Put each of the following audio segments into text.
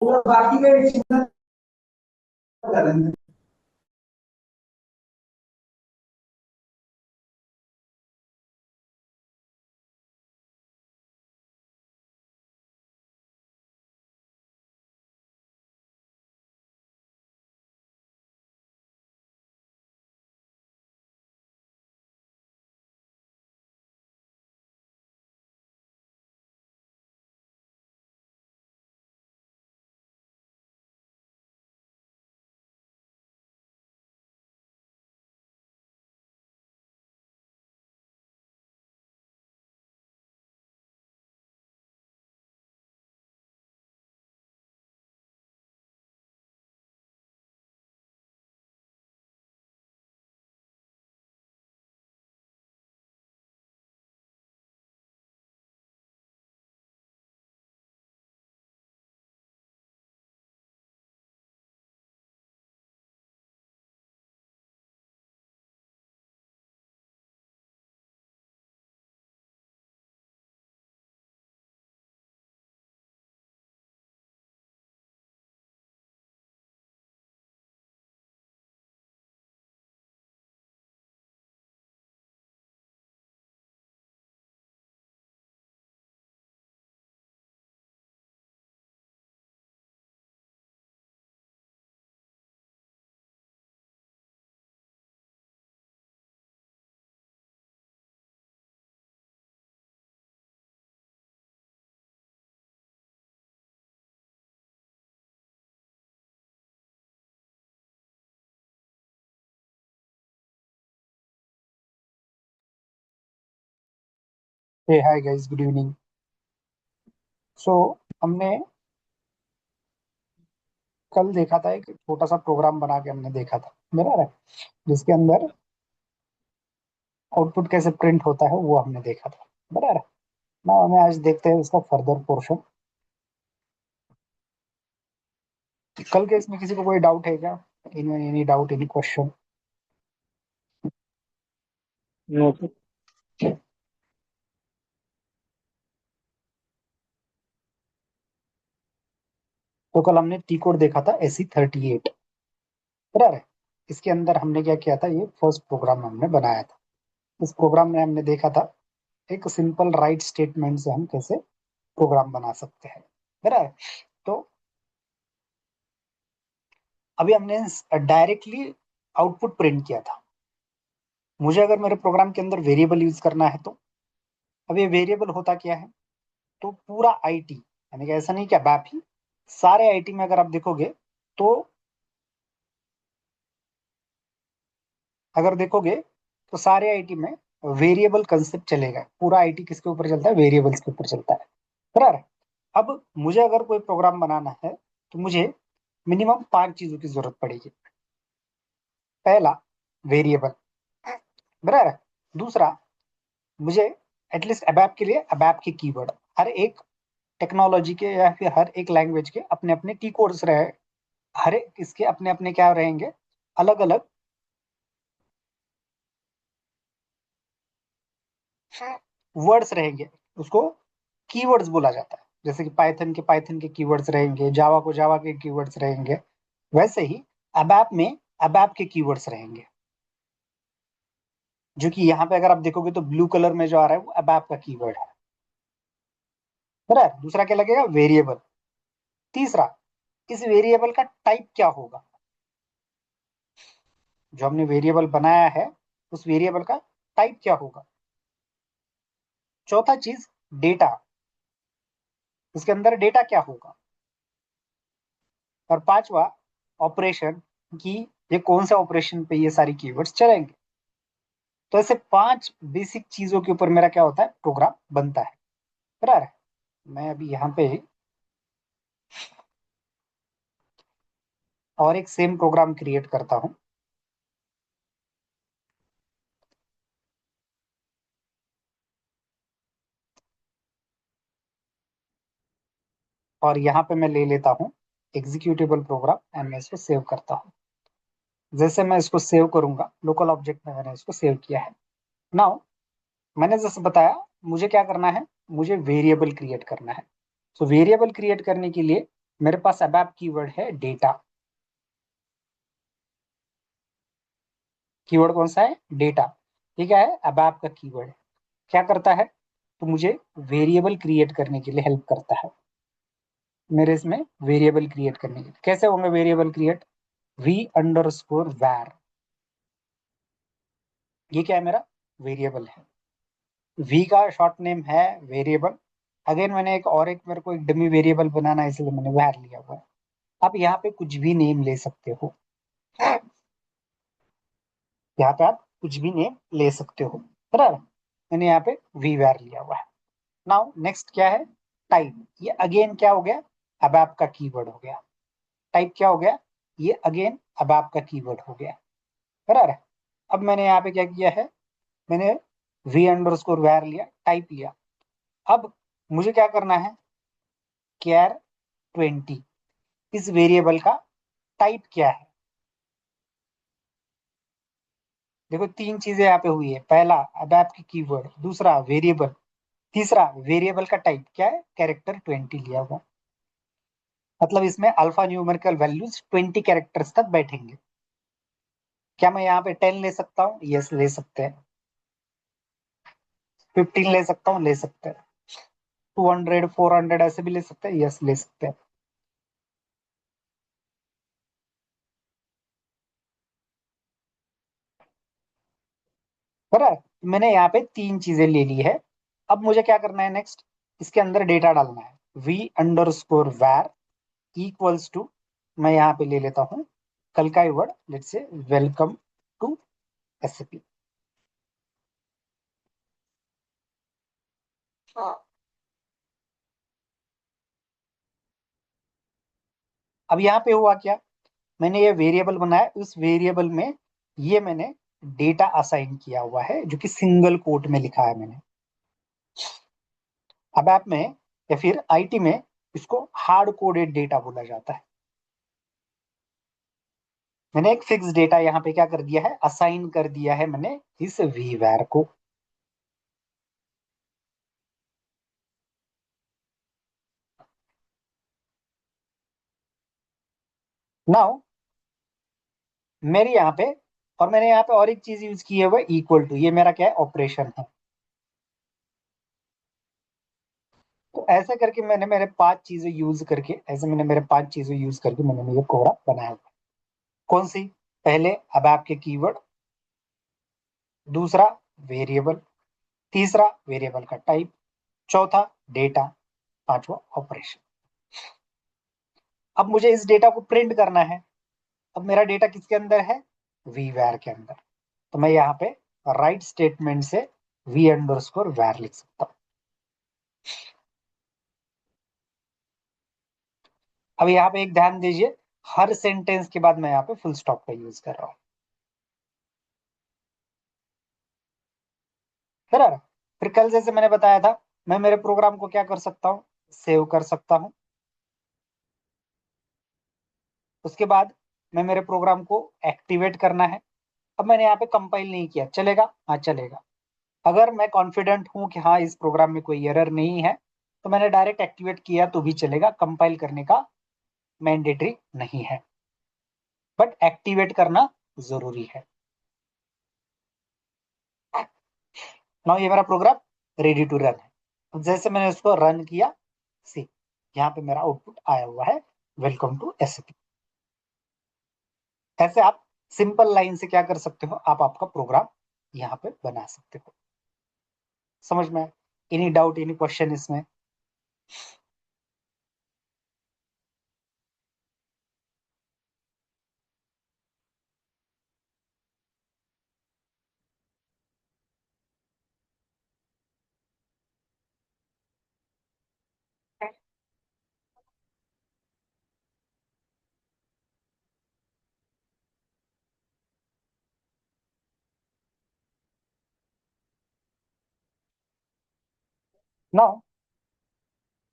बाकी का करेंगे। हे हाय गाइस, गुड इवनिंग। सो हमने कल देखा था, एक छोटा सा प्रोग्राम बना के हमने देखा था बराबर है, जिसके अंदर आउटपुट कैसे प्रिंट होता है वो हमने देखा था बराबर है ना। हमें आज देखते हैं इसका फर्दर पोर्शन। कल के इसमें किसी को कोई डाउट है क्या? Any doubt, any question? No. तो कल हमने टी कोड देखा था SE38 बराबर है। इसके अंदर हमने क्या किया था, ये फर्स्ट प्रोग्राम हमने बनाया था। इस प्रोग्राम में हमने देखा था एक सिंपल राइट स्टेटमेंट से हम कैसे प्रोग्राम बना सकते हैं बराबर है। तो अभी हमने डायरेक्टली आउटपुट प्रिंट किया था। मुझे अगर मेरे प्रोग्राम के अंदर वेरिएबल यूज करना है तो अब ये वेरिएबल होता क्या है, तो पूरा आईटी, यानी कि ऐसा नहीं क्या बैप ही, सारे आईटी में अगर आप देखोगे तो, अगर देखोगे तो सारे आईटी में वेरिएबल कंसेप्ट चलेगा। पूरा आईटी किसके ऊपर चलता है? वेरिएबल्स के ऊपर चलता है बराबर। अब मुझे अगर कोई प्रोग्राम बनाना है तो मुझे मिनिमम 5 चीजों की जरूरत पड़ेगी। पहला, वेरिएबल बराबर। दूसरा, मुझे एटलीस्ट अबैप के लिए अबैप के कीवर्ड, हर एक टेक्नोलॉजी के या फिर हर एक लैंग्वेज के अपने अपने की कोड्स रहे, हर एक इसके अपने अपने क्या रहेंगे, अलग अलग वर्ड्स रहेंगे। उसको कीवर्ड्स बोला जाता है। जैसे कि पाइथन के कीवर्ड्स रहेंगे, जावा को जावा के कीवर्ड्स रहेंगे, वैसे ही अबैप में अबैप के कीवर्ड्स रहेंगे। जो कि यहाँ पे अगर आप देखोगे तो ब्लू कलर में जो आ रहा है वो अबैप का कीवर्ड है बराबर। दूसरा क्या लगेगा? वेरिएबल। तीसरा, इस वेरिएबल का टाइप क्या होगा, जो हमने वेरिएबल बनाया है उस वेरिएबल का टाइप क्या होगा। चौथा चीज, डेटा, उसके अंदर डेटा क्या होगा। और पांचवा, ऑपरेशन, कि ये कौन सा ऑपरेशन पे ये सारी कीवर्ड्स चलेंगे। तो ऐसे 5 बेसिक चीजों के ऊपर मेरा क्या होता है, प्रोग्राम बनता है बराबर। मैं अभी यहाँ पे और एक सेम प्रोग्राम क्रिएट करता हूँ, और यहाँ पे मैं ले लेता हूँ एग्जीक्यूटेबल प्रोग्राम एंड मैं इसको सेव करता हूँ। जैसे मैं इसको सेव करूंगा, लोकल ऑब्जेक्ट में मैंने इसको सेव किया है। नाउ मैंने जैसे बताया, मुझे क्या करना है, मुझे वेरिएबल क्रिएट करना है। सो वेरिएबल क्रिएट करने के लिए मेरे पास अबैप कीवर्ड है डेटा। कीवर्ड कौन सा है? डेटा। ये क्या है? अबैप का कीवर्ड है। क्या करता है? तो मुझे वेरिएबल क्रिएट करने के लिए हेल्प करता है। मेरे इसमें वेरिएबल क्रिएट करने के लिए कैसे होंगे variable create? V underscore var, ये क्या है? मेरा वेरिएबल है। वी का शॉर्ट नेम है वेरिएबल। अगेन मैंने एक मेरे को एक डमी वेरिएबल बनाना है, इसलिए मैंने वैर लिया हुआ है। आप यहाँ पे कुछ भी नेम ले सकते हो। यहाँ पे आप कुछ भी नेम ले सकते हो, बराबर। मैंने यहाँ पे वी वैर लिया हुआ है। नाउ नेक्स्ट क्या है? टाइप। ये अगेन क्या हो गया? अबैप का कीवर्ड हो गया। टाइप क्या हो गया? ये अगेन अबैप का कीवर्ड हो गया, बराबर। अब मैंने यहाँ पे क्या किया है? मैंने वी अंडर स्कोर वैर लिया, टाइप लिया। अब मुझे क्या करना है? कैर 20, इस वेरिएबल का टाइप क्या है? देखो तीन चीजें यहाँ पे हुई है। पहला अबैप की कीवर्ड, दूसरा वेरिएबल, तीसरा वेरिएबल का टाइप क्या है? कैरेक्टर 20 लिया हुआ। मतलब इसमें अल्फा न्यूमेरिकल वैल्यूज 20 कैरेक्टर्स तक बैठेंगे। क्या मैं यहाँ पे 10 ले सकता हूँ? यस ले सकते हैं। 15 ले सकता हूँ? ले सकते हैं। 200 400 ऐसे भी ले सकते हैं? यस ले सकते हैं। बराबर। मैंने यहाँ पे तीन चीजें ले ली है। अब मुझे क्या करना है नेक्स्ट? इसके अंदर डेटा डालना है। We underscore var equals to, मैं यहाँ पे ले लेता हूँ कल का ही word, let's say welcome to SAP. अब यहाँ पे हुआ क्या? मैंने ये वेरिएबल बनाया, उस वेरिएबल में ये मैंने डेटा असाइन किया हुआ है, जो कि सिंगल कोट में लिखा है मैंने। अब ऐप में या फिर आईटी में इसको हार्ड कोडेड डेटा बोला जाता है। मैंने एक फिक्स डेटा यहाँ पे क्या कर दिया है? असाइन कर दिया है मैंने इस वीवैर को। नाउ मेरे यहाँ पे, और मैंने यहाँ पे और एक चीज यूज की है, वो इक्वल टू। ये मेरा क्या है? ऑपरेशन है। तो ऐसे करके मैंने मेरे पांच चीजें यूज करके, ऐसे मैंने मेरे पांच चीजें यूज करके मैंने ये कोड़ा बनाया हुआ है। कौन सी? पहले अब आपके कीवर्ड, दूसरा वेरिएबल, तीसरा वेरिएबल का टाइप, चौथा डेटा, पांचवा ऑपरेशन। अब मुझे इस डेटा को प्रिंट करना है। अब मेरा डेटा किसके अंदर है? वी वैर के अंदर। तो मैं यहाँ पे राइट स्टेटमेंट से वी अंडर स्कोर वैर लिख सकता हूँ। अब यहाँ पे एक ध्यान दीजिए, हर सेंटेंस के बाद मैं यहाँ पे फुल स्टॉप का यूज कर रहा हूँ। बराबर। फिर कल जैसे मैंने बताया था, मैं मेरे प्रोग्राम को क्या कर सकता हूँ? सेव कर सकता हूँ। उसके बाद मैं मेरे प्रोग्राम को एक्टिवेट करना है। अब मैंने यहाँ पे कंपाइल नहीं किया, चलेगा? हाँ चलेगा। अगर मैं कॉन्फिडेंट हूँ कि हाँ इस प्रोग्राम में कोई एरर नहीं है, तो मैंने डायरेक्ट एक्टिवेट किया तो भी चलेगा, कंपाइल करने का मैंडेटरी नहीं है, बट एक्टिवेट करना जरूरी है। नाउ ये मेरा प्रोग्राम रेडी टू रन है। तो जैसे मैंने उसको रन किया, सी यहाँ पे मेरा आउटपुट आया हुआ है, वेलकम टू एसएपी। ऐसे आप सिंपल लाइन से क्या कर सकते हो? आप आपका प्रोग्राम यहाँ पे बना सकते हो। समझ में? एनी डाउट, एनी क्वेश्चन इसमें? नाउ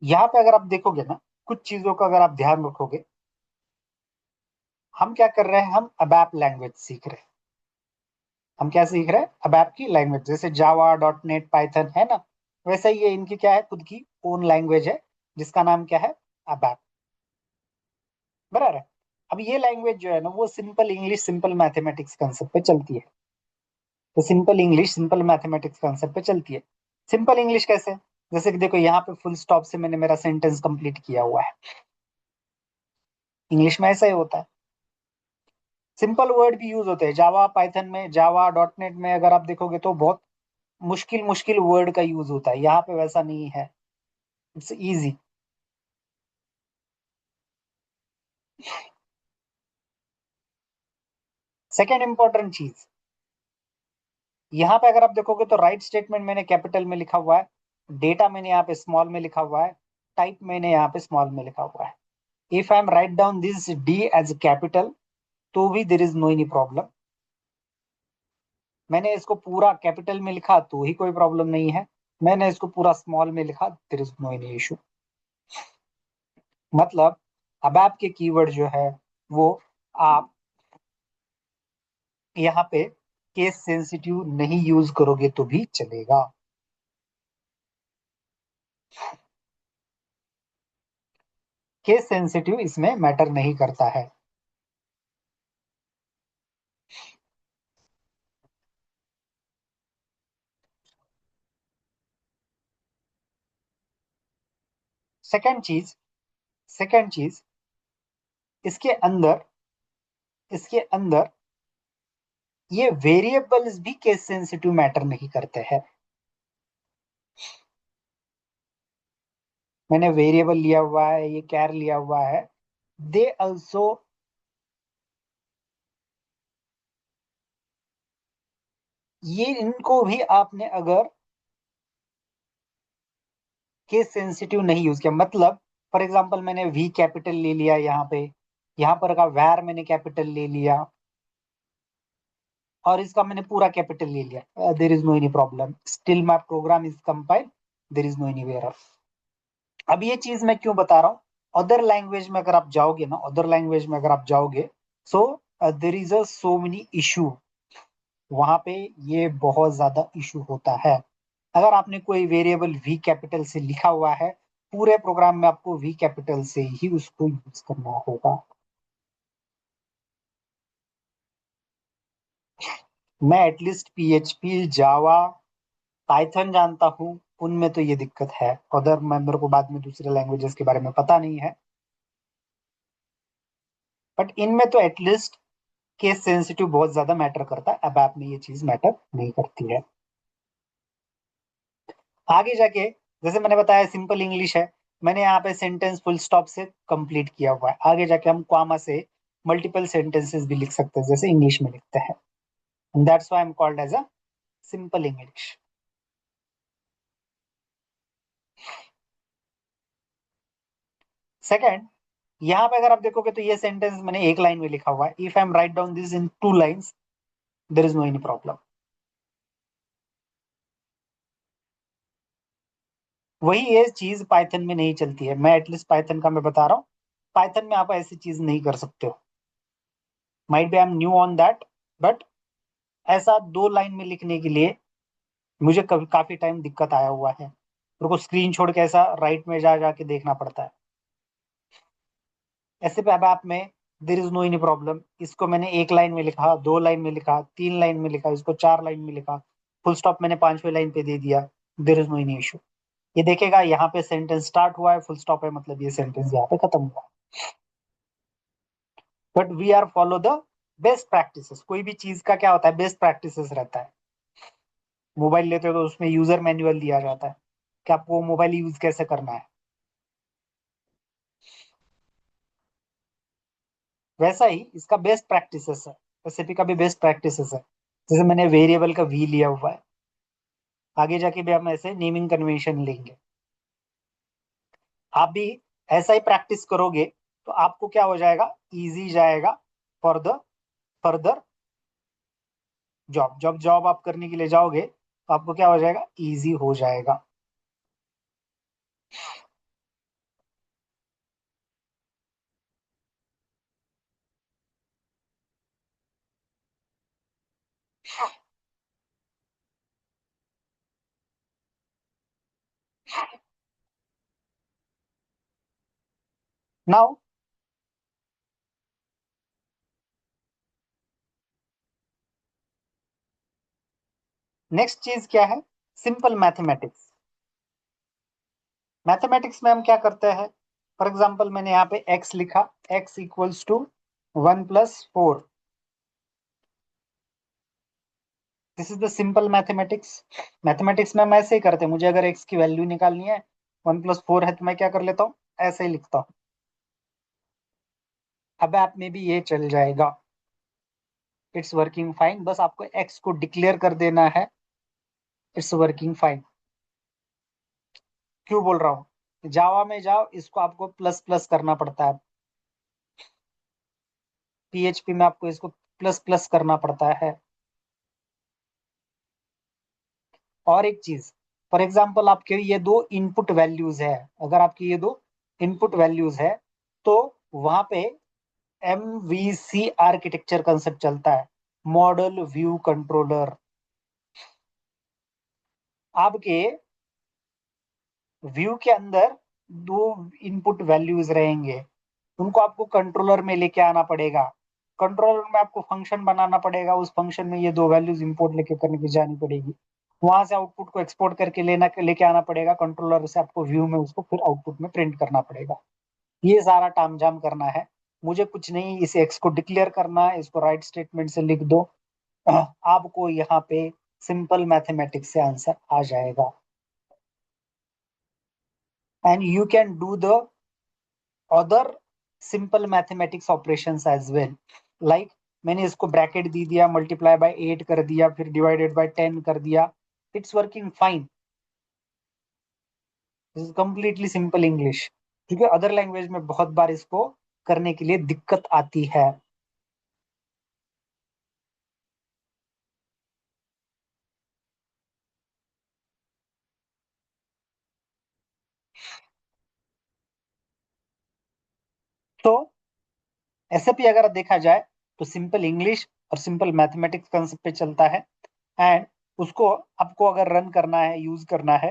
यहाँ पे अगर आप देखोगे ना, कुछ चीजों का अगर आप ध्यान रखोगे, हम क्या कर रहे हैं? हम अबैप लैंग्वेज सीख रहे हैं। हम क्या सीख रहे हैं? अबैप की लैंग्वेज। जैसे जावा, डॉट नेट, पाइथन है ना, वैसे ही ये इनकी क्या है? खुद की ओन लैंग्वेज है, जिसका नाम क्या है? अबैप। बराबर है। अब ये लैंग्वेज जो है ना वो simple English simple mathematics concept पे चलती है। तो simple English simple mathematics concept पे चलती है। सिंपल इंग्लिश कैसे? जैसे कि देखो यहाँ पे फुल स्टॉप से मैंने मेरा सेंटेंस कंप्लीट किया हुआ है। इंग्लिश में ऐसा ही होता है। सिंपल वर्ड भी यूज होते हैं जावा पाइथन में, जावा डॉट नेट में अगर आप देखोगे तो बहुत मुश्किल मुश्किल वर्ड का यूज होता है, यहाँ पे वैसा नहीं है। It's easy. सेकेंड इंपॉर्टेंट चीज, यहाँ पे अगर आप देखोगे तो राइट स्टेटमेंट मैंने कैपिटल में लिखा हुआ है, डेटा मैंने यहाँ पे स्मॉल में लिखा हुआ है, टाइप मैंने यहाँ पे स्मॉल में लिखा हुआ है। If I am write down this D as capital तो भी there is no any problem. मैंने इसको पूरा कैपिटल में लिखा तो ही कोई प्रॉब्लम नहीं है, मैंने इसको पूरा स्मॉल में लिखा there is no any issue. मतलब अब आपके कीवर्ड जो है वो आप यहाँ पे केस सेंसिटिव नहीं यूज करोगे तो भी चलेगा। केस सेंसिटिव इसमें मैटर नहीं करता है। सेकंड चीज, सेकंड चीज, इसके अंदर, इसके अंदर ये वेरिएबल्स भी केस सेंसिटिव मैटर नहीं करते हैं। मैंने वेरिएबल लिया हुआ है, ये कैर लिया हुआ है, दे अल्सो, ये इनको भी आपने अगर केस सेंसिटिव नहीं यूज किया, मतलब फॉर एग्जांपल मैंने वी कैपिटल ले लिया यहाँ पे, यहाँ पर का वैर मैंने कैपिटल ले लिया और इसका मैंने पूरा कैपिटल ले लिया, there is no any problem, still my program is compile, there is no anywhere. अब ये चीज मैं क्यों बता रहा हूँ, अदर लैंग्वेज में अगर आप जाओगे ना, अदर लैंग्वेज में अगर आप जाओगे, so there is a so many issue, वहां पे ये बहुत ज्यादा इशू होता है। अगर आपने कोई वेरिएबल वी कैपिटल से लिखा हुआ है, पूरे प्रोग्राम में आपको वी कैपिटल से ही उसको यूज करना होगा। मैं एटलीस्ट पीएचपी जावा पाइथन जानता हूँ, उनमें तो ये दिक्कत है, अदर मेंबर को बाद में दूसरे लैंग्वेजेस के बारे में पता नहीं है, बट इनमें तो एटलीस्ट केस सेंसिटिव बहुत ज्यादा मैटर करता है। अब आप में ये चीज मैटर नहीं करती है। आगे जाके जैसे मैंने बताया सिंपल इंग्लिश है, मैंने यहाँ पे सेंटेंस फुल स्टॉप से कंप्लीट किया हुआ है, आगे जाके हम कॉमा से मल्टीपल सेंटेंसेस भी लिख सकते हैं जैसे इंग्लिश में लिखते हैं। That's why I am called as a simple English. Second, यहाँ पे अगर आप देखोगे तो ये सेंटेंस मैंने एक लाइन में लिखा हुआ है, if I am write down this in two lines there is no any problem. वही ये चीज पाइथन में नहीं चलती है, मैं एटलीस्ट पाइथन का मैं बता रहा हूँ, पाइथन में आप ऐसी चीज नहीं कर सकते हो। Might be I am new on that, but ऐसा दो लाइन में लिखने के लिए मुझे कभी काफी टाइम दिक्कत आया हुआ है, मेरे को स्क्रीन छोड़ के ऐसा राइट में जा जाके देखना पड़ता है। ऐसे पे अब आप में there is no any problem, इसको मैंने एक लाइन में लिखा, दो लाइन में लिखा, तीन लाइन में लिखा, इसको चार लाइन में लिखा, फुल स्टॉप मैंने पांचवें लाइन पे दे दिया, there is no any issue. ये देखेगा यहाँ पे सेंटेंस स्टार्ट हुआ है, फुल स्टॉप है, मतलब ये सेंटेंस यहाँ पे खत्म हुआ। But we are follow the best practices, कोई भी चीज का क्या होता है बेस्ट प्रैक्टिसेस रहता है। मोबाइल लेते हो तो उसमें यूजर मैनुअल दिया जाता है कि आपको मोबाइल यूज कैसे करना है। वैसा ही इसका बेस्ट प्रैक्टिसेस है, एसएपी का भी बेस्ट प्रैक्टिसेस है। जैसे मैंने वेरिएबल का वी लिया हुआ है, आगे जाके भी हम ऐसे नेमिंग कन्वेंशन लेंगे। आप भी ऐसा ही प्रैक्टिस करोगे तो आपको क्या हो जाएगा, इजी जाएगा फॉर द फर्दर जॉब। जब जॉब आप करने के लिए जाओगे तो आपको क्या हो जाएगा, इजी हो जाएगा। नाउ नेक्स्ट चीज क्या है, सिंपल मैथमेटिक्स। मैथमेटिक्स में हम क्या करते हैं, फॉर एग्जाम्पल मैंने यहाँ पे x लिखा, x equals to 1+4, this is the simple mathematics. Mathematics में हम ऐसे ही करते हैं, मुझे अगर x की वैल्यू निकालनी है 1+4 है तो मैं क्या कर लेता हूँ, ऐसे ही लिखता हूँ। अब ऐप में भी ये चल जाएगा, इट्स वर्किंग फाइन, बस आपको x को डिक्लेयर कर देना है, इट्स वर्किंग फाइन। क्यों बोल रहा हूँ, जावा में जाओ, इसको आपको प्लस प्लस करना पड़ता है, पीएचपी में आपको इसको प्लस प्लस करना पड़ता है। और एक चीज, फॉर एग्जाम्पल आपके ये दो इनपुट वैल्यूज है, अगर आपकी ये दो इनपुट वैल्यूज है तो वहां पे MVC आर्किटेक्चर कंसेप्ट चलता है, मॉडल व्यू कंट्रोलर। आपके व्यू के अंदर दो इनपुट वैल्यूज रहेंगे, उनको आपको कंट्रोलर में लेके आना पड़ेगा, कंट्रोलर में आपको फंक्शन बनाना पड़ेगा, उस फंक्शन में ये दो वैल्यूज इंपोर्ट लेके करने की जानी पड़ेगी, वहां से आउटपुट को एक्सपोर्ट करके लेके आना पड़ेगा, कंट्रोलर से आपको व्यू में उसको फिर आउटपुट में प्रिंट करना पड़ेगा। ये सारा तामझाम करना है, मुझे कुछ नहीं, इस एक्स को डिक्लेयर करना है, इसको राइट स्टेटमेंट से लिख दो, आपको यहाँ पे सिंपल मैथमेटिक्स से आंसर आ जाएगा। And you can do the other simple mathematics operations as well, like मैंने इसको ब्रैकेट दे दिया, मल्टीप्लाई बाय 8 कर दिया, फिर डिवाइडेड बाय 10 कर दिया, it's working fine, this is completely simple English. क्योंकि अदर लैंग्वेज में बहुत बार इसको करने के लिए दिक्कत आती है। तो एसएपी अगर देखा जाए तो सिंपल इंग्लिश और सिंपल मैथमेटिक्स कंसेप्ट पे चलता है, एंड उसको आपको अगर रन करना है, यूज करना है,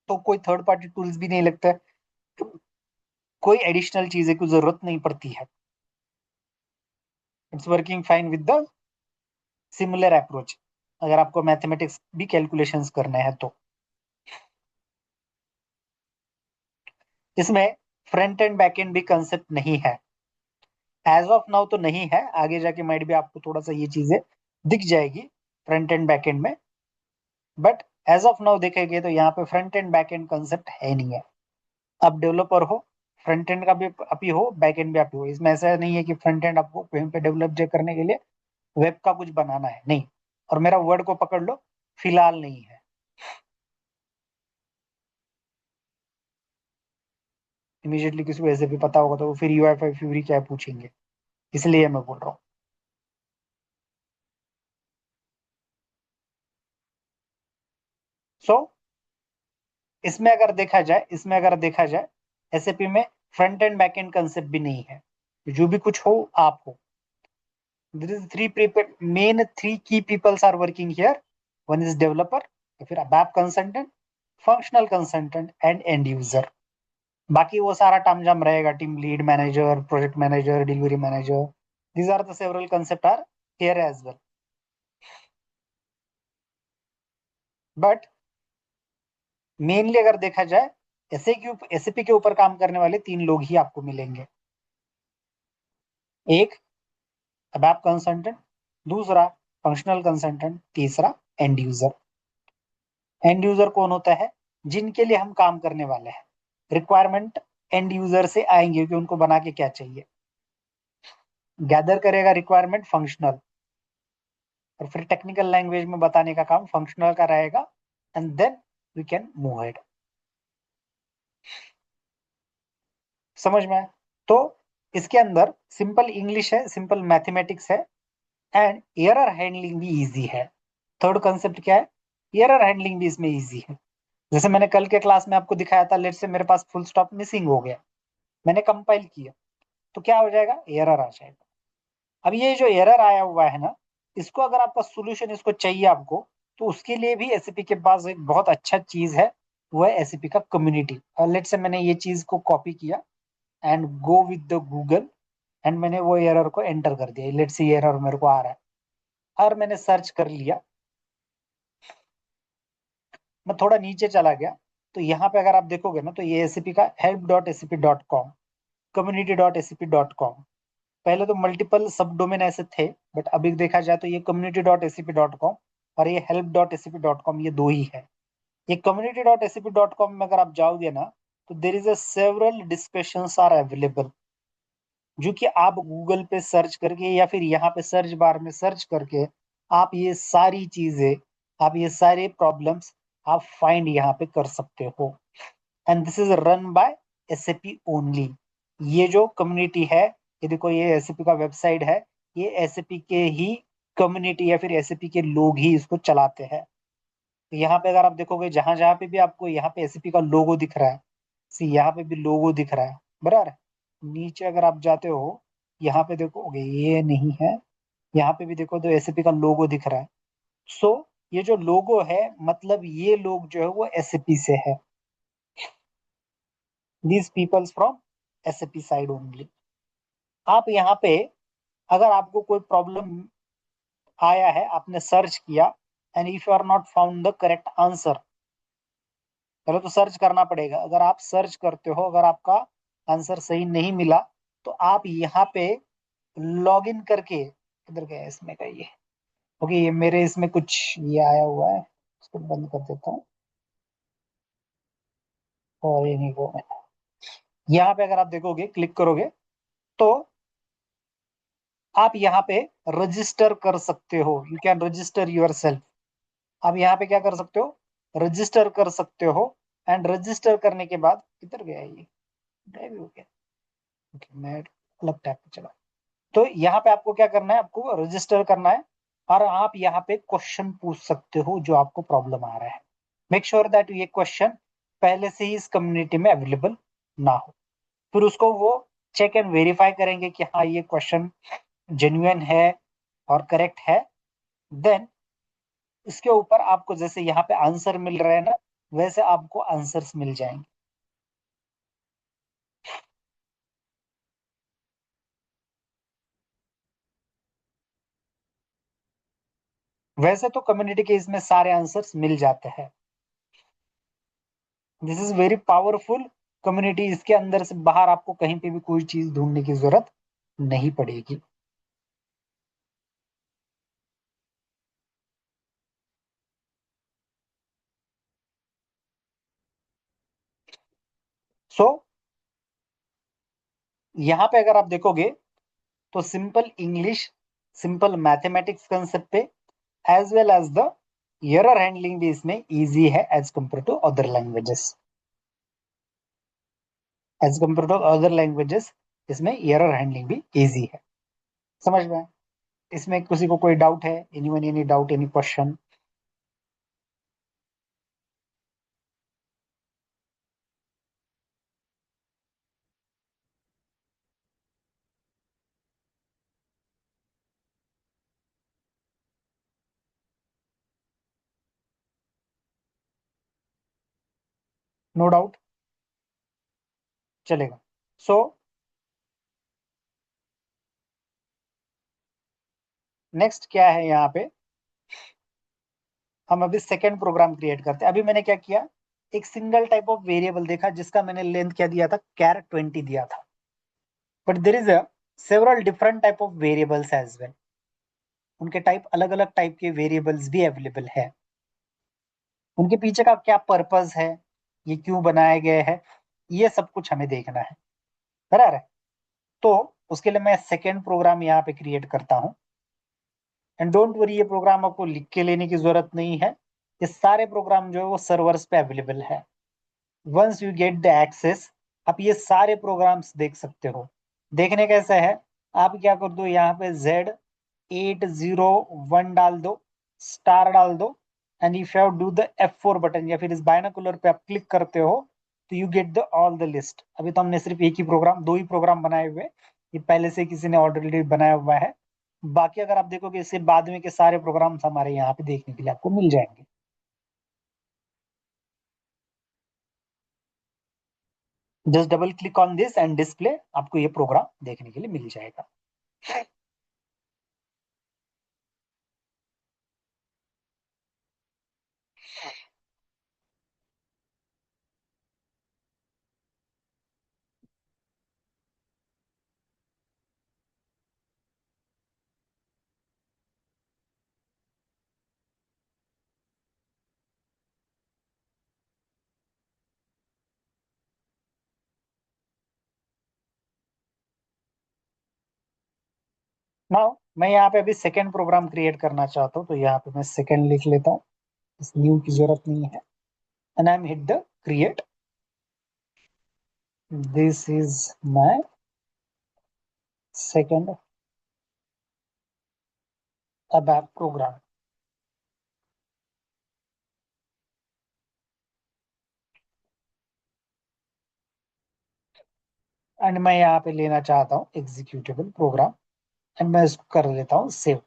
तो कोई थर्ड पार्टी टूल्स भी नहीं लगता है, कोई एडिशनल चीजें की जरूरत नहीं पड़ती है, it's working fine with the similar approach, अगर आपको मैथमेटिक्स भी कैलकुलेशंस करने हैं तो। इसमें फ्रंट एंड बैक एंड भी कंसेप्ट नहीं है, एज ऑफ नाउ तो नहीं है, आगे जाके माइट भी आपको थोड़ा सा ये चीजें दिख जाएगी फ्रंट एंड बैक एंड में, बट एज ऑफ नाउ देखेंगे तो यहाँ पे front end back and concept है नहीं है। आप डेवलपर हो, फ्रंट एंड का भी आप ही हो, बैक एंड भी आप ही हो, इसमें ऐसा नहीं है कि फ्रंट एंड आपको कहीं पे डेवलप करने के लिए वेब का कुछ बनाना है, नहीं। और मेरा वर्ड को पकड़ लो, फिलहाल नहीं है, इमीडिएटली किसी को ऐसे भी पता होगा तो वो फिर यूआईफाई फ्यूरी क्या है पूछेंगे, इसलिए मैं बोल रहा हूँ। सो इसमें अगर देखा जाए एसएपी में front end back and concept भी नहीं है, जो भी कुछ हो आप हो, there is three key peoples are working here, one is developer, फिर ABAP consultant, functional consultant and and user. बाकी वो सारा टामझाम रहेगा, team lead manager, project manager, delivery manager, these are the several concept are here as well, but mainly अगर देखा जाए SAP के ऊपर काम करने वाले तीन लोग ही आपको मिलेंगे, एक अबैप कंसल्टेंट, दूसरा फंक्शनल कंसल्टेंट, तीसरा एंड यूजर। एंड यूजर कौन होता है, जिनके लिए हम काम करने वाले हैं, रिक्वायरमेंट एंड यूजर से आएंगे कि उनको बना के क्या चाहिए, गैदर करेगा रिक्वायरमेंट फंक्शनल, और फिर टेक्निकल लैंग्वेज में बताने का काम फंक्शनल का रहेगा, and then we can move head. समझ में आया? तो इसके अंदर सिंपल इंग्लिश है, सिंपल मैथमेटिक्स है, एंड एरर हैंडलिंग भी इजी है। थर्ड कंसेप्ट क्या है, एरर हैंडलिंग भी इसमें इजी है। जैसे मैंने कल के क्लास में आपको दिखाया था, लेट से मेरे पास फुल स्टॉप मिसिंग हो गया, मैंने कंपाइल किया तो क्या हो जाएगा, एरर आ जाएगा। अब ये जो एरर आया हुआ है ना, इसको अगर आपका सोल्यूशन इसको चाहिए आपको, तो उसके लिए भी एसएपी के पास एक बहुत अच्छा चीज है, वो है एसएपी का कम्युनिटी। और लेट से मैंने ये चीज को कॉपी किया and go with the Google, and मैंने वो एरर को एंटर कर दिया, लेट से एरर मेरे को आ रहा है, और मैंने सर्च कर लिया, मैं थोड़ा नीचे चला गया, तो यहाँ पे अगर आप देखोगे ना, तो ये एसएपी का help.scp.com, community.scp.com, पहले तो मल्टीपल सब डोमेन ऐसे थे, बट अभी देखा जाए तो ये community.scp.com और ये help.scp.com, ये दो ही है। ये community.scp.com में अगर आप जाओगे ना, तो there is a several discussions are available, जो कि आप गूगल पे सर्च करके या फिर यहाँ पे सर्च बार में सर्च करके आप ये सारी चीजें, आप ये सारे प्रॉब्लम्स आप फाइंड यहाँ पे कर सकते हो। And this is run by SAP only. ये जो कम्युनिटी है, ये देखो, ये एसएपी का वेबसाइट है, ये एसएपी के ही कम्युनिटी या फिर एसएपी के लोग ही इसको चलाते हैं। तो यहाँ पे अगर आप देखोगे, जहां जहां पे भी आपको यहाँ पे एसएपी का लोगो दिख रहा है, सी यहाँ पे भी लोगो दिख रहा है, बराबर। नीचे अगर आप जाते हो, यहाँ पे देखोगे ये नहीं है, यहाँ पे भी देखो तो एसएपी का लोगो दिख रहा है। सो ये जो लोगो है, मतलब ये लोग जो है वो एसएपी से है, these peoples from SAP side only. आप यहाँ पे अगर आपको कोई प्रॉब्लम आया है, आपने सर्च किया, and if you are not found the correct answer, पहले तो सर्च करना पड़ेगा। अगर आप सर्च करते हो, अगर आपका आंसर सही नहीं मिला, तो आप यहाँ पे लॉग इन करके, किधर गया इसमें का ये, ओके, ये मेरे इसमें कुछ ये आया हुआ है, इसको बंद कर देता हूँ। और ये नहीं वो मैं, यहाँ पे अगर आप देखोगे, क्लिक करोगे, तो आप यहाँ पे रजिस्टर कर सकते हो, you can register yourself. आप यहाँ पे क्या कर सकते हो, रजिस्टर कर सकते हो। एंड रजिस्टर करने के बाद, किधर गया ये, गायब हो गया। ओके, मैं अलग टैब पे चला। तो यहाँ पे आपको क्या करना है, आपको रजिस्टर करना है, और आप यहाँ पे क्वेश्चन पूछ सकते हो जो आपको प्रॉब्लम आ रहा है। मेक श्योर दैट ये क्वेश्चन पहले से ही इस कम्युनिटी में अवेलेबल ना हो। फिर उसको वो चेक एंड वेरीफाई करेंगे कि हाँ ये क्वेश्चन जेन्युइन है और करेक्ट है। देन इसके ऊपर आपको जैसे यहाँ पे आंसर मिल रहा है ना, वैसे आपको आंसर्स मिल जाएंगे। वैसे तो कम्युनिटी के इसमें सारे आंसर्स मिल जाते हैं। This is very powerful community. इसके अंदर से बाहर आपको कहीं पे भी कोई चीज ढूंढने की जरूरत नहीं पड़ेगी। सो यहाँ पे अगर आप देखोगे, तो simple English, simple mathematics concept पे, as well as the error handling भी इसमें इजी है as compare to other languages. As compare to other languages इसमें एरर हैंडलिंग भी इजी है। समझ में आया? इसमें किसी को कोई डाउट है, anyone, any doubt, any question? No doubt, चलेगा। सो नेक्स्ट क्या है यहाँ पे, हम अभी सेकेंड प्रोग्राम क्रिएट करते हैं। अभी मैंने क्या किया, एक सिंगल टाइप ऑफ वेरिएबल देखा जिसका मैंने लेंथ क्या दिया था, char 20 दिया था। But there is a several different type of variables as well. उनके टाइप, अलग अलग टाइप के वेरिएबल्स भी अवेलेबल है। उनके पीछे का क्या पर्पस है, ये क्यों बनाए गए हैं, ये सब कुछ हमें देखना है, बराबर है। तो उसके लिए मैं सेकेंड प्रोग्राम यहाँ पे क्रिएट करता हूँ। एंड डोंट वरी, ये प्रोग्राम आपको लिख के लेने की जरूरत नहीं है। ये सारे प्रोग्राम जो है वो सर्वर्स पे अवेलेबल है। Once you get the access, आप ये सारे प्रोग्राम्स देख सकते हो। देखने कैसे है, आप क्या कर दो, यहाँ पे Z801 डाल दो, स्टार डाल दो, and if you do the F4 button या फिर इस बायनोकुलर पे आप क्लिक करते हो, तो you get the all the list. अभी तो हमने सिर्फ एक ही प्रोग्राम, दो ही प्रोग्राम बनाए हुए, ये पहले से किसी ने ऑलरेडी बनाया हुआ है। बाकी अगर आप देखोगे, इसके बाद में के सारे प्रोग्राम्स हमारे यहाँ पे देखने के लिए आपको मिल जाएंगे। Just double click on this and display, आपको ये प्रोग्राम देखने के लिए मिल जाएगा। नाउ मैं यहाँ पे अभी सेकेंड प्रोग्राम क्रिएट करना चाहता हूँ, तो यहाँ पे मैं सेकेंड लिख लेता हूँ, इस न्यू की जरूरत नहीं है, and I am hit the create. This is my second ABAP program. And मैं यहाँ पे लेना चाहता हूँ एग्जीक्यूटेबल प्रोग्राम, एंड मैं इसको कर लेता हूँ सेव.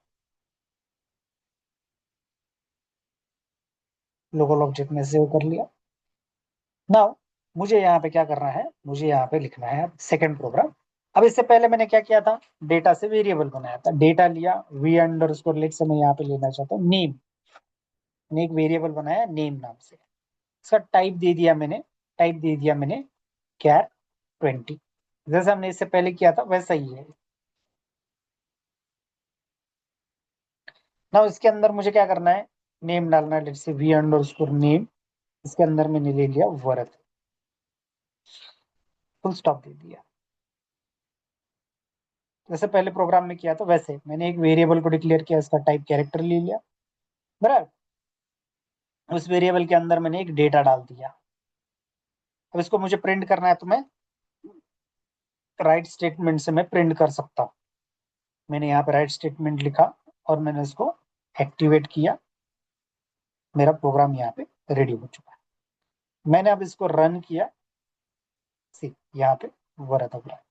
लोकल ऑब्जेक्ट में सेव कर लिया. नाउ मुझे यहाँ पे क्या करना है, मुझे यहाँ पे लिखना है सेकंड प्रोग्राम. अब इससे पहले मैंने क्या किया था, डेटा से वेरिएबल बनाया था, डेटा लिया वी अंडर स्कोर लेट से मैं यहाँ पे लेना चाहता हूँ नेम. मैंने एक वेरिएबल बनाया नेम नाम से, इसका टाइप दे दिया मैंने, टाइप दे दिया मैंने कैर 20. जैसे हमने इससे पहले किया था वैसा ही है. ना इसके अंदर मुझे क्या करना है, नेम डालना है, लेट से वी अंडर स्कोर नेम. इसके अंदर मैंने ले लिया वर्थ, फुल स्टॉप दे दिया. जैसे पहले प्रोग्राम में किया था वैसे मैंने एक वेरिएबल को डिक्लेयर किया, इसका टाइप कैरेक्टर ले लिया, बराबर. उस वेरिएबल के अंदर मैंने एक डेटा डाल दिया. अब इसको मुझे प्रिंट करना है, तो मैं राइट स्टेटमेंट से मैं प्रिंट कर सकता हूँ. मैंने यहाँ पे राइट स्टेटमेंट लिखा और मैंने इसको एक्टिवेट किया. मेरा प्रोग्राम यहाँ पे रेडी हो चुका है. मैंने अब इसको रन किया, सी यहाँ पे वर्थ हो रहा है.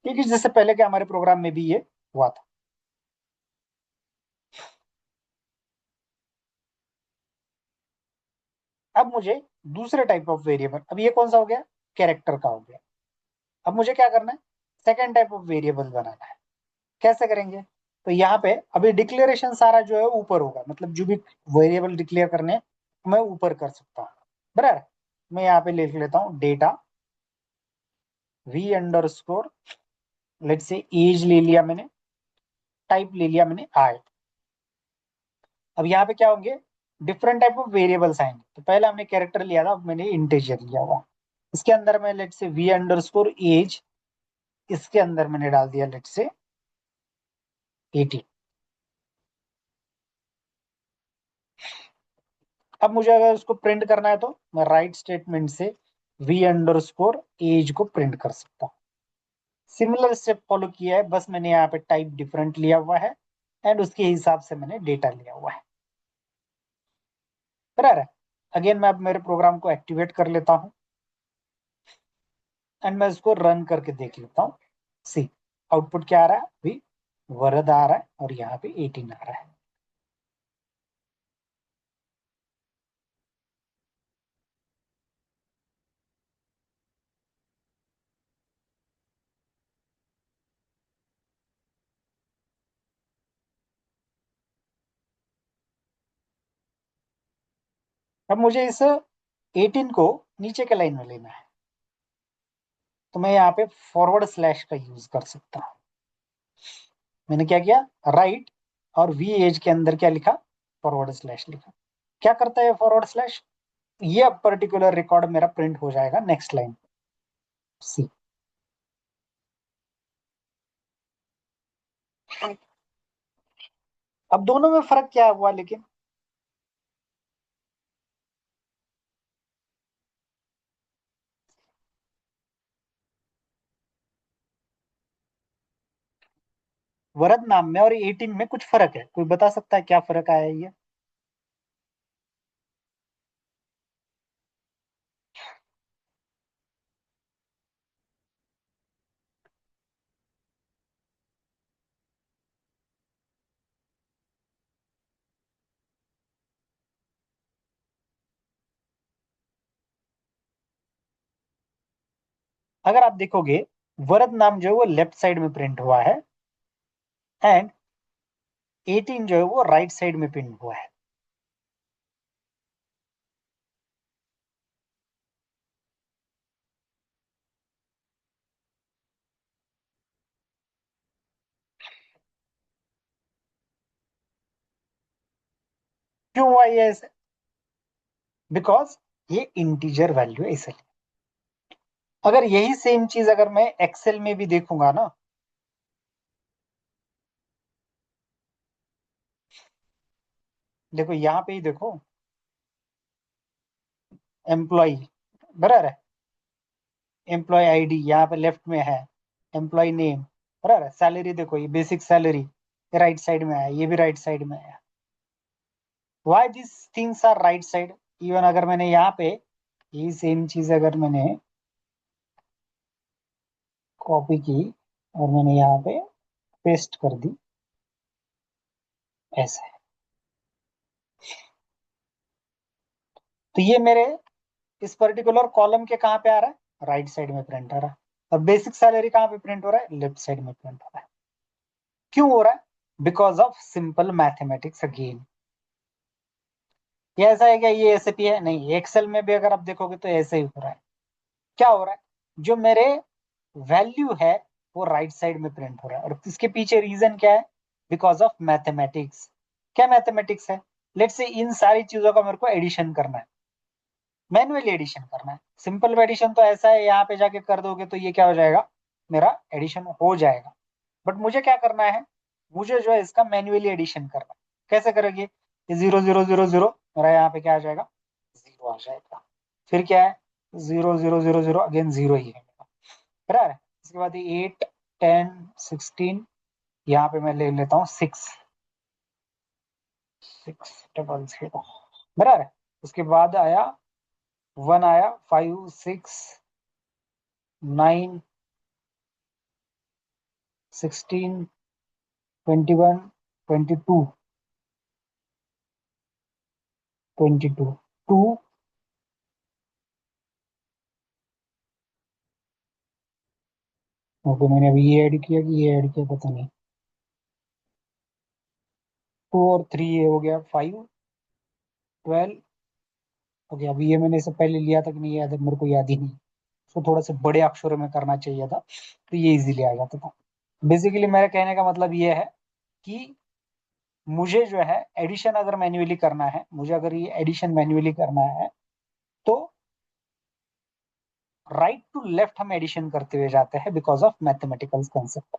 ठीक है, जैसे पहले के हमारे प्रोग्राम में भी ये हुआ था. अब मुझे दूसरे टाइप ऑफ वेरिएबल, अब ये कौन सा हो गया, कैरेक्टर का हो गया. अब मुझे क्या करना है, सेकेंड टाइप ऑफ वेरिएबल बनाना है. कैसे करेंगे, तो यहाँ पे अभी डिक्लेरेशन सारा जो है ऊपर होगा, मतलब जो भी वेरिएबल डिक्लेयर करने हैं, मैं ऊपर कर सकता हूँ, बराबर. मैं यहाँ पे लिख लेता हूँ data V underscore, let say age ले लिया मैंने, टाइप ले लिया मैंने आई. अब यहाँ पे क्या होंगे, डिफरेंट टाइप ऑफ वेरिएबल्स आएंगे. तो पहले हमने कैरेक्टर लिया था, अब मैंने इंटीजर लिया हुआ. इसके अंदर मैं लेट से वी अंडर स्कोर एज, इसके अंदर मैंने डाल दिया लेट से 80. अब मुझे अगर उसको प्रिंट करना है, तो मैं राइट स्टेटमेंट से वी अंडर स्कोर एज को प्रिंट कर सकता हूँ. सिमिलर स्टेप फॉलो किया है, बस मैंने यहाँ पे टाइप डिफरेंट लिया हुआ है, एंड उसके हिसाब से मैंने डेटा लिया हुआ है, बराबर है. अगेन मैं अब मेरे प्रोग्राम को एक्टिवेट कर लेता हूँ, एंड मैं इसको रन करके देख लेता हूँ. सी आउटपुट क्या आ रहा है, अभी वरद आ रहा है और यहाँ पे 18 आ रहा है. अब मुझे इस 18 को नीचे के लाइन में लेना है, तो मैं यहाँ पे फॉरवर्ड स्लैश का यूज कर सकता हूँ. मैंने क्या किया, राइट और वी एज के अंदर क्या लिखा, फॉरवर्ड स्लैश लिखा. क्या करता है फॉरवर्ड स्लैश, ये पर्टिकुलर रिकॉर्ड मेरा प्रिंट हो जाएगा नेक्स्ट लाइन. सी अब दोनों में फर्क क्या हुआ, लेकिन वरद नाम में और 18 में कुछ फर्क है, कोई बता सकता है क्या फर्क आया है ये. अगर आप देखोगे, वरद नाम जो है वो लेफ्ट साइड में प्रिंट हुआ है, एंड 18 जो है वो राइट साइड में प्रिंट हुआ है. क्यों हुआ ये ऐसे, बिकॉज ये इंटीजर वैल्यू है इसलिए. अगर यही सेम चीज अगर मैं एक्सेल में भी देखूंगा ना, देखो यहाँ पे ही देखो, एम्प्लॉय, बराबर है, एम्प्लॉय आईडी यहाँ पे लेफ्ट में है, एम्प्लॉय नेम, बराबर है, सैलरी देखो ये बेसिक सैलरी, ये राइट साइड में है, ये भी राइट साइड में है। Why this things are right side? Even अगर मैंने यहाँ पे ये सेम चीज अगर मैंने कॉपी की और मैंने यहाँ पे पेस्ट कर दी ऐसे, तो ये मेरे इस पर्टिकुलर कॉलम के कहाँ पे आ रहा है, राइट साइड में प्रिंट हो रहा है। और बेसिक सैलरी कहाँ पे प्रिंट हो रहा है, लेफ्ट साइड में प्रिंट हो रहा है। क्यों हो रहा है? Because of simple mathematics again. ये ऐसा है क्या ये एसएपी है? नहीं, एक्सेल में भी अगर आप देखोगे तो ऐसे ही हो रहा है। क्या हो रहा है, जो मेरे वैल्यू है वो राइट साइड में प्रिंट हो रहा है, और इसके पीछे रीजन क्या है, बिकॉज ऑफ मैथमेटिक्स। क्या मैथमेटिक्स है? लेट्स से इन सारी चीजों का मेरे को एडिशन करना है, मैन्युअली एडिशन करना है। सिंपल एडिशन तो ऐसा है, यहाँ पे जाके कर दोगे तो ये क्या हो जाएगा, मेरा एडिशन हो जाएगा। बट मुझे क्या करना है, मुझे जो है इसका मैन्युअली एडिशन करना है। कैसे करोगे, ये 0 0 0 0 मेरा यहाँ पे क्या आ जाएगा, 0 आ जाएगा। फिर क्या है, 0 0 0 0 अगेन 0 ही है मेरा, बराबर है। इसके बाद ये 8 10 16, यहाँ पे मैं ले लेता हूँ 6 6 0 0, बराबर है। उसके बाद आया 1, आया 5 6 9 16 21 22 22 2, ओके मैंने अभी ये ऐड किया कि ये ऐड किया पता नहीं, 2 और 3 ये हो गया 5 12। ओके अभी ये मैंने इससे पहले लिया था कि नहीं याद है, मेरे को याद ही नहीं। उसको थोड़ा से बड़े अक्षरों में करना चाहिए था तो ये इजीली आ जाता था। बेसिकली मेरे कहने का मतलब ये है कि मुझे जो है एडिशन अगर मैन्युअली करना है, मुझे अगर ये एडिशन मैन्युअली करना है तो राइट टू लेफ्ट हम एडिशन करते हुए जाते हैं बिकॉज ऑफ मैथमेटिकल कंसेप्ट।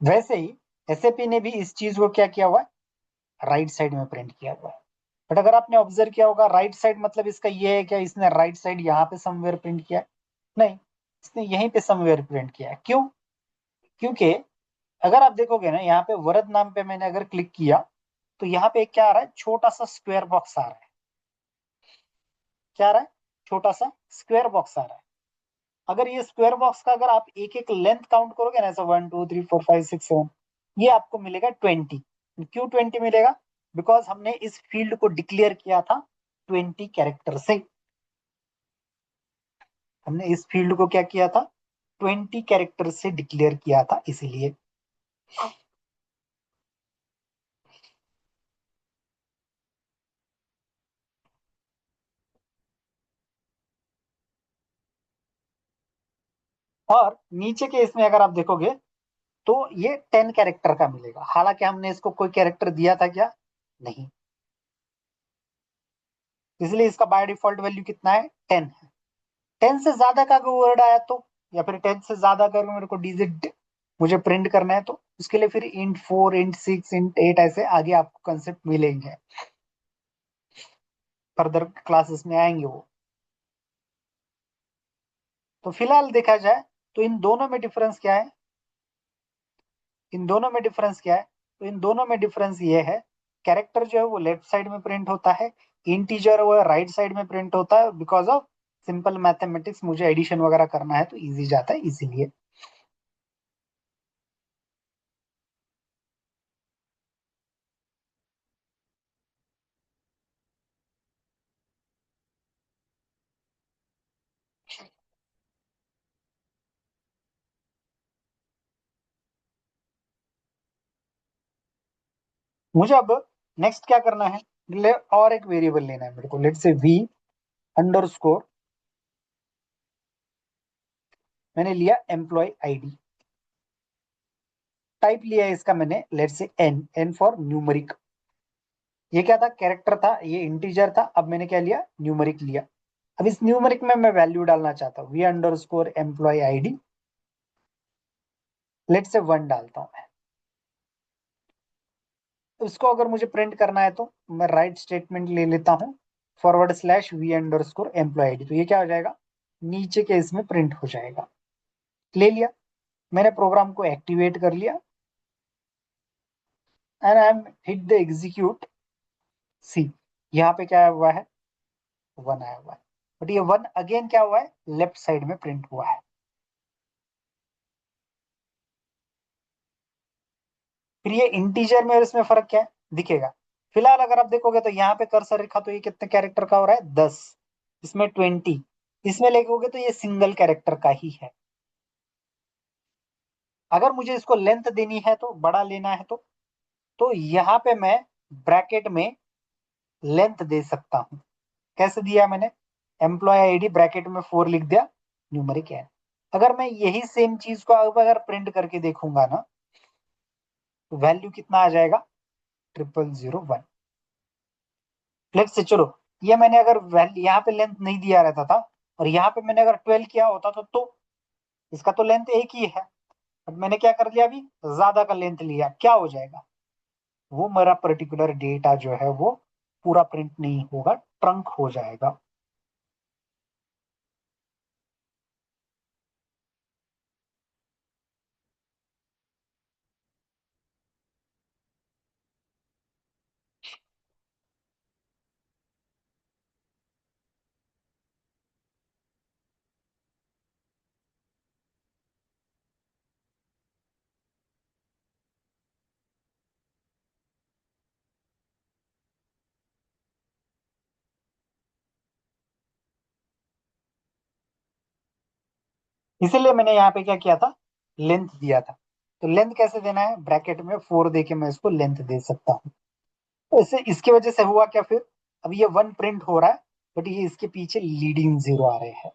वैसे ही एसएपी ने भी इस चीज को क्या किया हुआ है, राइट साइड में प्रिंट किया हुआ है। बट अगर आपने ऑब्जर्व किया होगा राइट साइड मतलब इसका ये है क्या, इसने राइट साइड यहाँ पे समवेयर प्रिंट किया है? नहीं, इसने यहीं पे समवेयर प्रिंट किया है। क्यों? क्योंकि अगर आप देखोगे ना यहाँ पे वरद नाम पे मैंने अगर क्लिक किया तो यहाँ पे क्या आ रहा है, छोटा सा स्क्वायर बॉक्स आ रहा है। क्या आ रहा है, छोटा सा स्क्वायर बॉक्स आ रहा है। अगर ये स्क्वायर बॉक्स का अगर आप एक एक लेंथ काउंट करोगे ना, ऐसा 1 2 3 4 5 6 7, ये आपको मिलेगा 20। क्यों 20 मिलेगा? बिकॉज हमने इस फील्ड को डिक्लेयर किया था 20 कैरेक्टर से। हमने इस फील्ड को क्या किया था, 20 कैरेक्टर से डिक्लेयर किया था, इसीलिए। और नीचे के इसमें अगर आप देखोगे तो ये 10 कैरेक्टर का मिलेगा, हालांकि हमने इसको कोई कैरेक्टर दिया था क्या, नहीं। इसलिए इसका बाय डिफॉल्ट वैल्यू कितना है, 10 है। 10 से ज्यादा का अगर वर्ड आया तो, या फिर 10 से ज्यादा अगर मेरे को डिजिट मुझे प्रिंट करना है तो उसके लिए फिर int 4 int 6 int 8 ऐसे आगे आपको कंसेप्ट मिलेंगे, फर्दर क्लासेस में आएंगे वो। तो फिलहाल देखा जाए तो इन दोनों में डिफरेंस क्या है, इन दोनों में डिफरेंस क्या है, तो इन दोनों में डिफरेंस ये है, कैरेक्टर जो है वो लेफ्ट साइड में प्रिंट होता है, इंटीजर वो राइट साइड में प्रिंट होता है। बिकॉज ऑफ सिंपल मैथमेटिक्स, मुझे एडिशन वगैरह करना है तो इजी जाता है, इसीलिए। मुझे अब नेक्स्ट क्या करना है, और एक वेरिएबल लेना है मेरे को, लेट से वी अंडर स्कोर, मैंने लिया एम्प्लॉय आईडी, टाइप लिया है इसका मैंने, लेट से एन, एन फॉर न्यूमरिक। ये क्या था, कैरेक्टर था, ये इंटीजर था, अब मैंने क्या लिया, न्यूमरिक लिया। अब इस न्यूमरिक में मैं वैल्यू डालना चाहता हूँ, v underscore employ ID, late से 1 डालता हूँ मैं। उसको अगर मुझे प्रिंट करना है तो मैं राइट स्टेटमेंट ले लेता हूँ, /v_employee id, तो ये क्या हो जाएगा, नीचे के इसमें प्रिंट हो जाएगा। ले लिया, मैंने प्रोग्राम को एक्टिवेट कर लिया and I am hit the execute. See, यहाँ पे क्या हुआ है, 1 आया हुआ है, बट ये 1 अगेन क्या हुआ है, लेफ्ट साइड में प्रिंट हुआ है। फिर ये इंटीजर में और इसमें फर्क क्या है दिखेगा। फिलहाल अगर आप देखोगे तो यहाँ पे कर्सर रखा तो ये कितने कैरेक्टर का हो रहा है, 10, इसमें 20, इसमें लिखोगे तो ये सिंगल कैरेक्टर का ही है। अगर मुझे इसको लेंथ देनी है तो बड़ा लेना है तो यहाँ पे मैं ब्रैकेट में लेंथ दे सकता हूं। कैसे दिया मैंने, एम्प्लॉय आईडी ब्रैकेट में 4 लिख दिया, न्यूमेरिक है। अगर मैं यही सेम चीज को अब अगर प्रिंट करके देखूंगा ना, तो वैल्यू कितना आ जाएगा, 0001। लेट्स से चलो, ये मैंने अगर वैल्यू यहाँ पे लेंथ नहीं दिया रहता था और यहाँ पे मैंने अगर 12 किया होता तो इसका तो लेंथ एक ही है, बट मैंने क्या कर लिया, अभी ज्यादा का लेंथ लिया, क्या हो जाएगा, वो मेरा पर्टिकुलर डेटा जो है वो पूरा प्रिंट नहीं होगा, ट्रंक हो जाएगा। इसीलिए मैंने यहाँ पे क्या किया था, लेंथ दिया था। तो लेंथ कैसे देना है, ब्रैकेट में 4 दे के मैं इसको लेंथ दे सकता हूँ। तो इससे इसकी वजह से हुआ क्या फिर, अब ये 1 प्रिंट हो रहा है, बट ये इसके पीछे लीडिंग जीरो आ रहे हैं।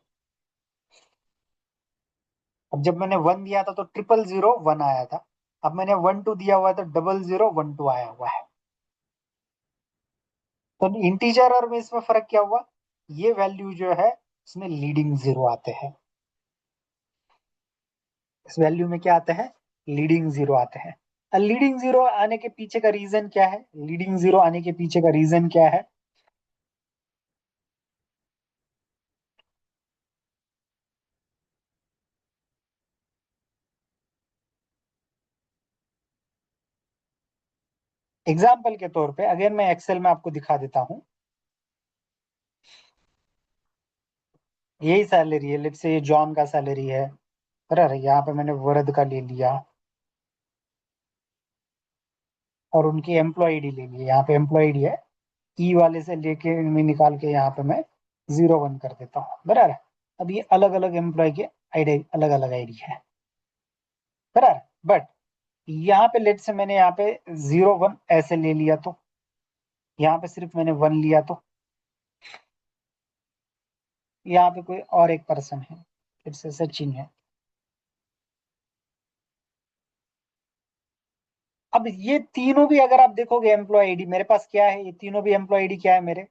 अब जब मैंने 1 दिया था तो 0001 आया था, अब मैंने 12 दिया हुआ है तो 0012 आया हुआ है। तो इंटीजर और में इसमें फर्क क्या हुआ, ये वैल्यू जो है इसमें लीडिंग जीरो आते हैं, इस वैल्यू में क्या आते हैं, लीडिंग जीरो आते हैं। लीडिंग जीरो आने के पीछे का रीजन क्या है, लीडिंग जीरो आने के पीछे का रीजन क्या है, एग्जाम्पल के तौर पे अगर मैं एक्सेल में आपको दिखा देता हूँ, यही सैलरी है, लेट्स से ये जॉन का सैलरी है, बराबर, यहाँ पे मैंने वरद का ले लिया और उनकी एम्प्लॉय आईडी ले ली, यहाँ पे एम्प्लॉय आईडी है, ई वाले से लेके में निकाल के यहाँ पे मैं 01 कर देता हूँ, बराबर। अब ये अलग अलग एम्प्लॉय के आईडी, अलग अलग आईडी है, बराबर। बट यहाँ पे लेट से मैंने यहाँ पे 01 ऐसे ले लिया तो यहाँ पे सिर्फ मैंने 1 लिया तो यहाँ पे कोई और एक पर्सन है, फिर से सचिन है। अब ये तीनों भी अगर आप देखोगे एम्प्लॉय आईडी मेरे पास क्या है, ये तीनों भी एम्प्लॉय आईडी क्या है मेरे,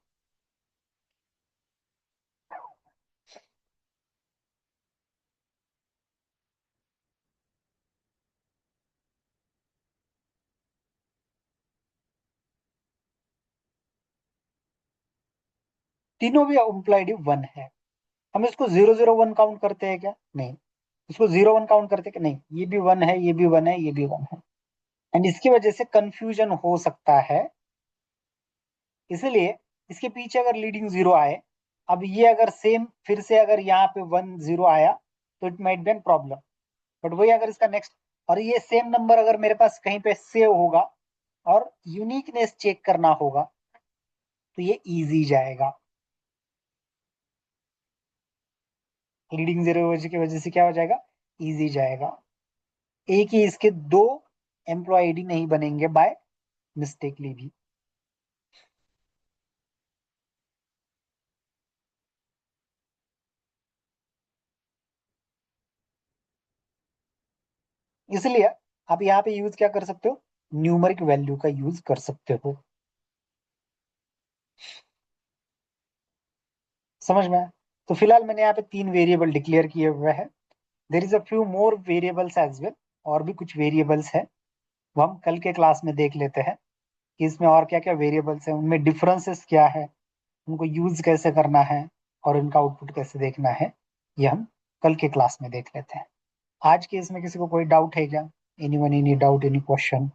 तीनों भी एम्प्लॉय आईडी 1 है। हम इसको 001 काउंट करते हैं क्या, नहीं। इसको 01 काउंट करते हैं क्या, नहीं। ये भी 1 है, ये भी 1 है, ये भी 1 है, एंड इसकी वजह से कंफ्यूजन हो सकता है। इसलिए इसके पीछे अगर लीडिंग जीरो आए, अब ये अगर सेम फिर से अगर यहाँ पे 10 आया तो it might be an problem, but वही अगर इसका नेक्स्ट और ये सेम नंबर अगर मेरे पास कहीं पे सेव होगा और यूनिकनेस चेक करना होगा तो ये इजी जाएगा। लीडिंग जीरो की वजह से क्या हो जाएगा, इजी जाएगा। एक ही इसके दो एम्प्लॉय आईडी नहीं बनेंगे बाय मिस्टेकली भी। इसलिए आप यहाँ पे यूज क्या कर सकते हो, न्यूमरिक वैल्यू का यूज कर सकते हो। समझ में आया? तो फिलहाल मैंने यहाँ पे 3 वेरिएबल डिक्लेयर किए हुए हैं। There is a few more variables as well, और भी कुछ वेरिएबल्स हैं, वो हम कल के क्लास में देख लेते हैं। कि इसमें और क्या क्या वेरिएबल्स हैं, उनमें डिफरेंसेस क्या है, उनको यूज कैसे करना है और इनका आउटपुट कैसे देखना है, ये हम कल के क्लास में देख लेते हैं। आज के इसमें किसी को कोई डाउट है क्या? Anyone, any doubt, any question?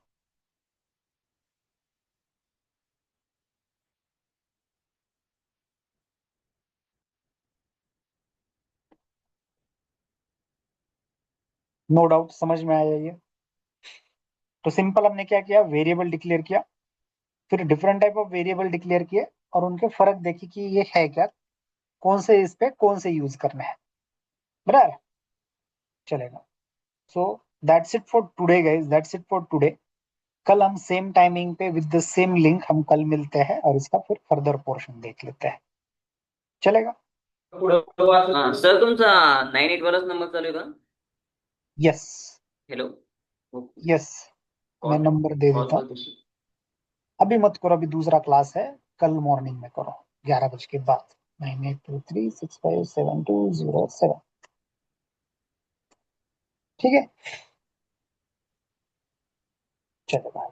No doubt, समझ में आया ये? तो सिंपल हमने क्या किया, वेरिएबल डिक्लेयर किया, फिर different type of variable declare किए और उनके फर्क देखे कि ये है क्या, कौन से इस पे कौन से यूज करने हैं। बराबर, चलेगा। So that's it for today guys, that's it for today. कल हम सेम टाइमिंग पे विद द सेम लिंक हम कल मिलते हैं और इसका फिर फर्दर पोर्शन देख लेते हैं। चलेगा? हां सर, तुमचा 98 वरच नंबर चालू आहे का? Yes, hello. ओके. यस, मैं कॉल नंबर दे कॉल देता हूँ। कशी? अभी मत करो, अभी दूसरा क्लास है, कल मॉर्निंग में करो 11 बजे के बाद। 9823657207। ठीक है, चलो bye.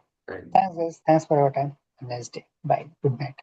Thanks for your time, nice day, bye, good night.